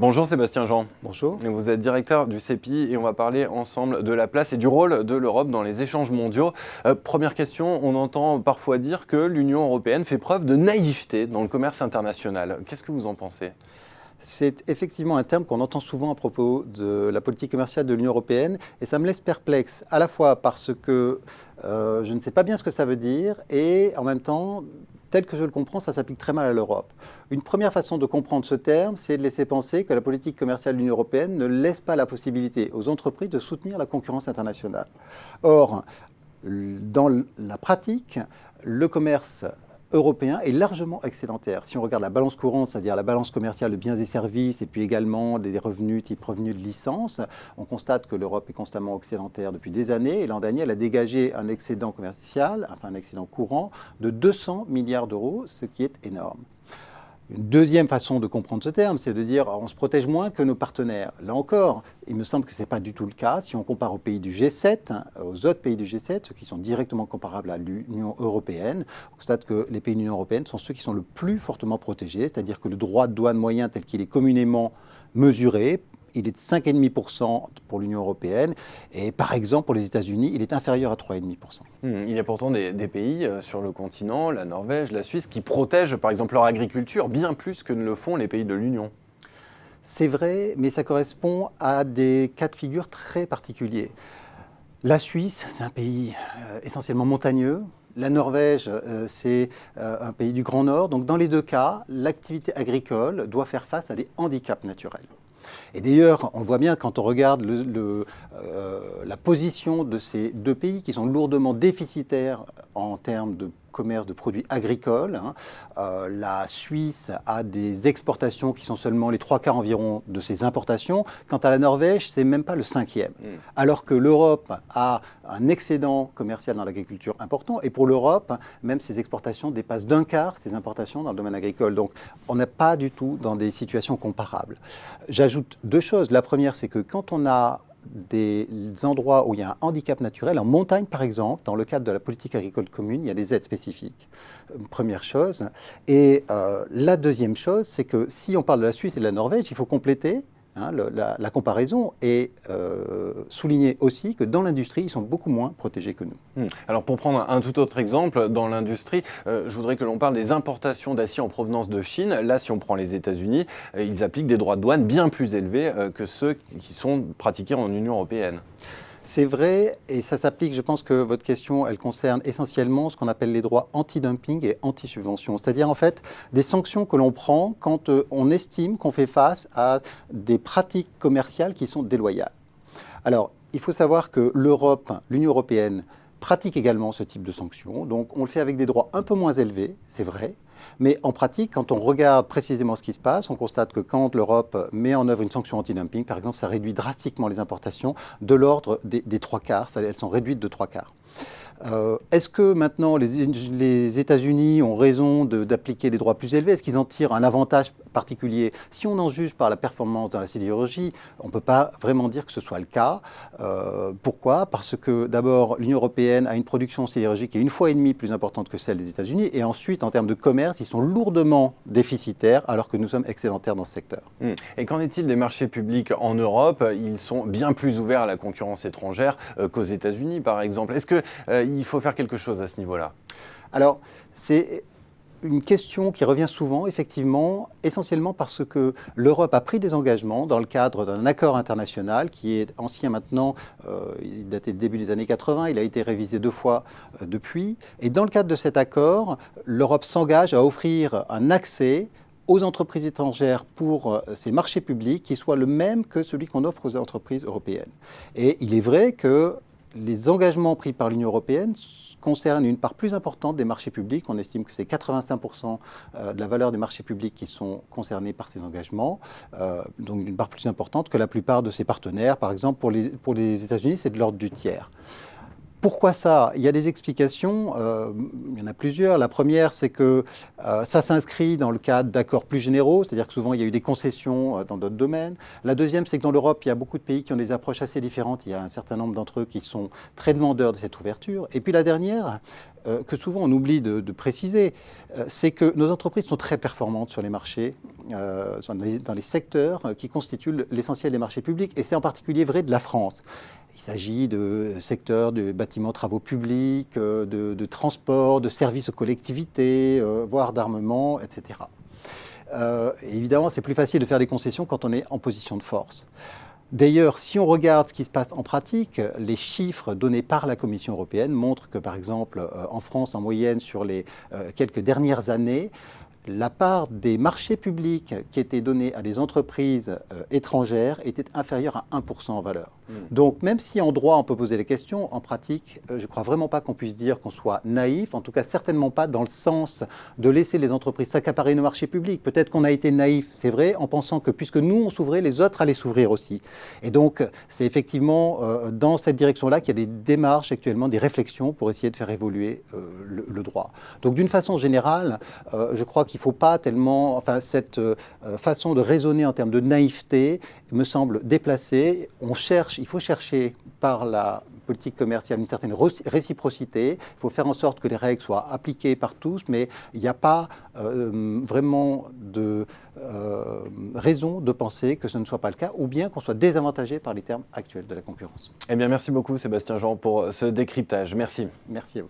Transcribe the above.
Bonjour Sébastien Jean. Bonjour. Vous êtes directeur du CEPI et on va parler ensemble de la place et du rôle de l'Europe dans les échanges mondiaux. Première question, on entend parfois dire que l'Union européenne fait preuve de naïveté dans le commerce international. Qu'est-ce que vous en pensez ? C'est effectivement un terme qu'on entend souvent à propos de la politique commerciale de l'Union européenne et ça me laisse perplexe à la fois parce que je ne sais pas bien ce que ça veut dire et en même temps, tel que je le comprends, ça s'applique très mal à l'Europe. Une première façon de comprendre ce terme, c'est de laisser penser que la politique commerciale de l'Union européenne ne laisse pas la possibilité aux entreprises de soutenir la concurrence internationale. Or, dans la pratique, le commerce européen est largement excédentaire. Si on regarde la balance courante, c'est-à-dire la balance commerciale de biens et services, et puis également des revenus type revenus de licence, on constate que l'Europe est constamment excédentaire depuis des années. Et l'an dernier, elle a dégagé un excédent commercial, enfin un excédent courant, de 200 milliards d'euros, ce qui est énorme. Une deuxième façon de comprendre ce terme, c'est de dire on se protège moins que nos partenaires. Là encore, il me semble que ce n'est pas du tout le cas. Si on compare aux pays du G7, aux autres pays du G7, ceux qui sont directement comparables à l'Union européenne, on constate que les pays de l'Union européenne sont ceux qui sont le plus fortement protégés, c'est-à-dire que le droit de douane moyen tel qu'il est communément mesuré, il est de 5,5% pour l'Union européenne et par exemple pour les États-Unis, il est inférieur à 3,5%. Il y a pourtant des pays sur le continent, la Norvège, la Suisse, qui protègent par exemple leur agriculture bien plus que ne le font les pays de l'Union. C'est vrai, mais ça correspond à des cas de figure très particuliers. La Suisse, c'est un pays essentiellement montagneux. La Norvège, c'est un pays du Grand Nord. Donc dans les deux cas, l'activité agricole doit faire face à des handicaps naturels. Et d'ailleurs, on voit bien quand on regarde la position de ces deux pays qui sont lourdement déficitaires en termes de commerce de produits agricoles. La Suisse a des exportations qui sont seulement les 3/4 environ de ses importations. Quant à la Norvège, c'est même pas le 5e. Alors que l'Europe a un excédent commercial dans l'agriculture important. Et pour l'Europe, même ses exportations dépassent d'un quart ses importations dans le domaine agricole. Donc on n'est pas du tout dans des situations comparables. J'ajoute deux choses. La première, c'est que quand on a des endroits où il y a un handicap naturel, en montagne par exemple, dans le cadre de la politique agricole commune, il y a des aides spécifiques. Première chose. Et la deuxième chose, c'est que si on parle de la Suisse et de la Norvège, il faut compléter la comparaison et souligner aussi que dans l'industrie, ils sont beaucoup moins protégés que nous. Alors pour prendre un tout autre exemple, dans l'industrie, je voudrais que l'on parle des importations d'acier en provenance de Chine. Là, si on prend les États-Unis, ils appliquent des droits de douane bien plus élevés que ceux qui sont pratiqués en Union européenne. C'est vrai, et ça s'applique, je pense que votre question, elle concerne essentiellement ce qu'on appelle les droits anti-dumping et anti-subvention. C'est-à-dire en fait des sanctions que l'on prend quand on estime qu'on fait face à des pratiques commerciales qui sont déloyales. Alors, il faut savoir que l'Europe, l'Union européenne, pratique également ce type de sanctions. Donc on le fait avec des droits un peu moins élevés, c'est vrai. Mais en pratique, quand on regarde précisément ce qui se passe, on constate que quand l'Europe met en œuvre une sanction anti-dumping, par exemple, ça réduit drastiquement les importations de l'ordre des 3/4, elles sont réduites de 3/4. Est-ce que maintenant les États-Unis ont raison d'appliquer des droits plus élevés? Est-ce qu'ils en tirent un avantage particulier? Si on en juge par la performance dans la sidérurgie, on ne peut pas vraiment dire que ce soit le cas. Pourquoi? Parce que d'abord, l'Union européenne a une production sidérurgique qui est 1,5 fois plus importante que celle des États-Unis. Et ensuite, en termes de commerce, ils sont lourdement déficitaires alors que nous sommes excédentaires dans ce secteur. Et qu'en est-il des marchés publics en Europe? Ils sont bien plus ouverts à la concurrence étrangère qu'aux États-Unis, par exemple. Est-ce qu'il faut faire quelque chose à ce niveau-là? Alors, c'est une question qui revient souvent, effectivement, essentiellement parce que l'Europe a pris des engagements dans le cadre d'un accord international qui est ancien maintenant, il datait du début des années 80, il a été révisé 2 fois depuis. Et dans le cadre de cet accord, l'Europe s'engage à offrir un accès aux entreprises étrangères pour ces marchés publics qui soit le même que celui qu'on offre aux entreprises européennes. Et il est vrai que les engagements pris par l'Union européenne concernent une part plus importante des marchés publics. On estime que c'est 85% de la valeur des marchés publics qui sont concernés par ces engagements, donc une part plus importante que la plupart de ses partenaires. Par exemple, pour les États-Unis, c'est de l'ordre du tiers. Pourquoi ça? Il y a des explications, il y en a plusieurs. La première, c'est que ça s'inscrit dans le cadre d'accords plus généraux, c'est-à-dire que souvent il y a eu des concessions dans d'autres domaines. La deuxième, c'est que dans l'Europe, il y a beaucoup de pays qui ont des approches assez différentes. Il y a un certain nombre d'entre eux qui sont très demandeurs de cette ouverture. Et puis la dernière, que souvent on oublie de préciser, c'est que nos entreprises sont très performantes sur les marchés dans les secteurs qui constituent l'essentiel des marchés publics. Et c'est en particulier vrai de la France. Il s'agit de secteurs de bâtiments, travaux publics, de transport, de services aux collectivités, voire d'armement, etc. Évidemment, c'est plus facile de faire des concessions quand on est en position de force. D'ailleurs, si on regarde ce qui se passe en pratique, les chiffres donnés par la Commission européenne montrent que, par exemple, en France, en moyenne, sur les quelques dernières années, la part des marchés publics qui étaient donnés à des entreprises étrangères était inférieure à 1% en valeur. Donc, même si en droit on peut poser des questions, en pratique, je ne crois vraiment pas qu'on puisse dire qu'on soit naïf, en tout cas certainement pas dans le sens de laisser les entreprises s'accaparer nos marchés publics. Peut-être qu'on a été naïf, c'est vrai, en pensant que puisque nous on s'ouvrait, les autres allaient s'ouvrir aussi. Et donc, c'est effectivement dans cette direction-là qu'il y a des démarches actuellement, des réflexions pour essayer de faire évoluer le droit. Donc, d'une façon générale, je crois qu'il ne faut pas tellement, enfin, cette façon de raisonner en termes de naïveté me semble déplacée. Il faut chercher par la politique commerciale une certaine réciprocité. Il faut faire en sorte que les règles soient appliquées par tous, mais il n'y a pas vraiment de raison de penser que ce ne soit pas le cas, ou bien qu'on soit désavantagé par les termes actuels de la concurrence. Eh bien, merci beaucoup Sébastien Jean pour ce décryptage. Merci. Merci à vous.